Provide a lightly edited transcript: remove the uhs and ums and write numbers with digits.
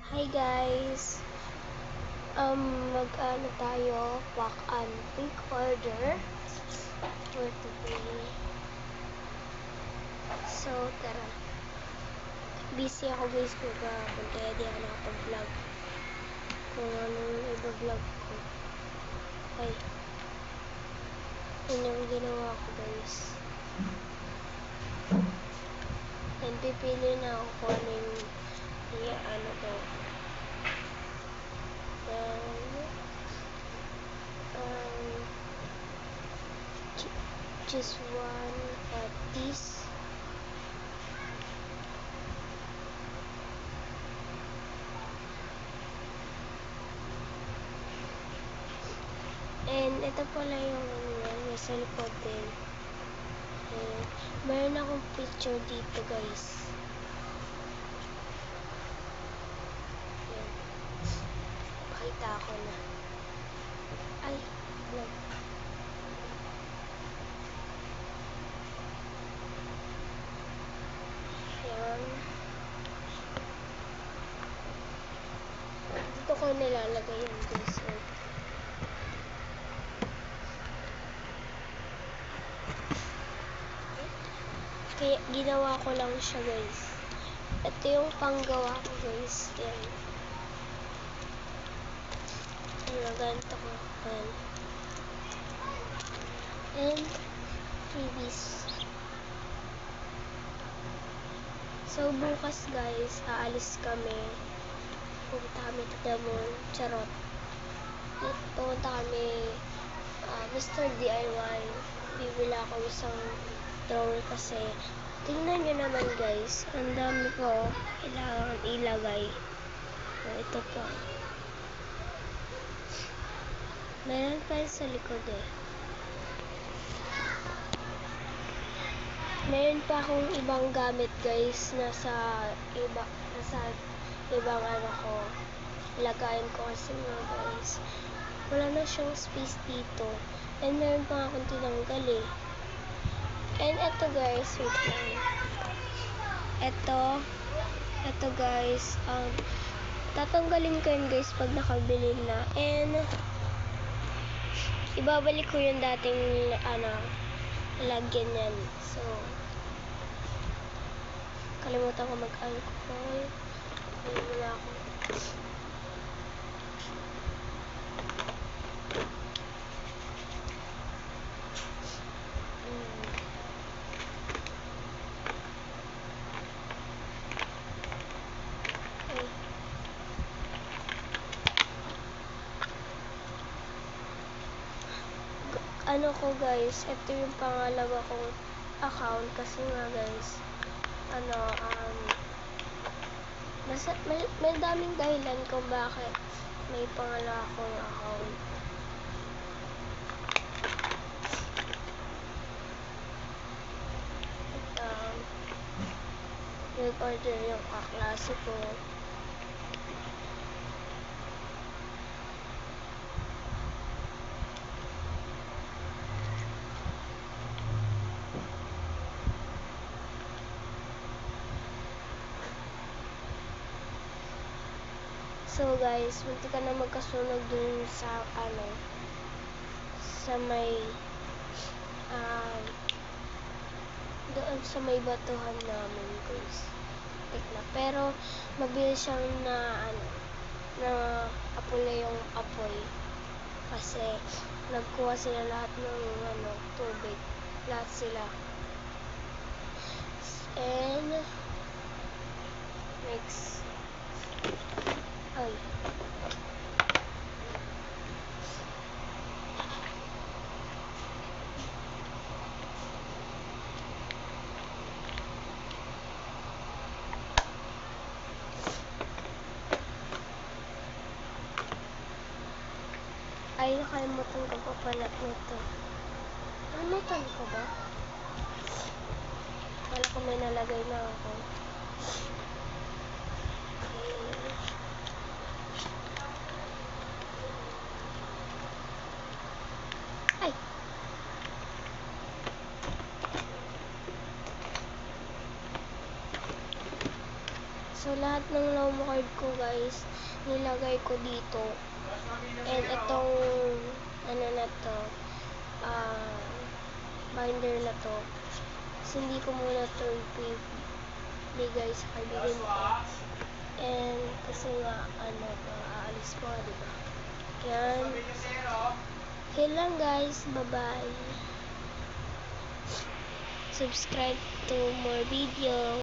Hi guys! Mag-ano tayo, pack and pick order for today. So, tara. Busy ako guys kung kaya di ako nakapag-vlog. Kung anong i-vlog ko. Ay. Yun yung ginawa ko guys. And pipili na ako kung ano yung ano ko. Just one of these. And ito pala yung nasa likod din. Meron akong picture dito guys. Ayan. Pakita ko na. Ay, vlog. Ayan. Dito ko nilalagay yung guys. Kaya ginawa ko lang siya guys. Ito yung panggawa ko guys. Ayan. Ganito ko. Ayan. And freebies. So bukas guys, aalis kami. Pupunta kami to the mall. Charot. Pupunta kami Mr. DIY. Bibili ako isang drawer kasi tingnan nyo naman guys, ang dami ko kailangan ilagay. Ito po, meron pa sa likod meron pa akong ibang gamit guys, nasa ibang ano ko lagayin ko kasi nga guys wala na siyang space dito, and meron pa akong tinanggal and eto guys, wait lang, eto guys, tatanggalin ko yun guys pag nakabili na, and ibabalik ko yung dating lagyan yan. So kalimutan ko mag-alcohol, wala ako. Ano ko guys, ito yung pangalawa kong account kasi nga guys, may daming dahilan kung bakit may pangalawa akong account. Nag-order yung kaklase ko. So guys, munti ka na magkasunog dun sa sa may doon sa may batuhan namin guys. Pero mabilis siyang na apula yung apoy kasi nagkuha sila lahat ng tubig, lahat sila. And next, ay nakalimutan ko pa pala nito. Nakalimutan ko ba? Wala ko may nalagay na ako. Ay! So So, lahat ng lomo card ko, guys, nilagay ko dito. And itong, ano na to, binder na to. Kasi hindi ko muna ito ibigay sa kaibigan ko. And, kasi nga, aalis ko, diba? Yan. Yun lang, guys. Bye-bye. Subscribe to more videos.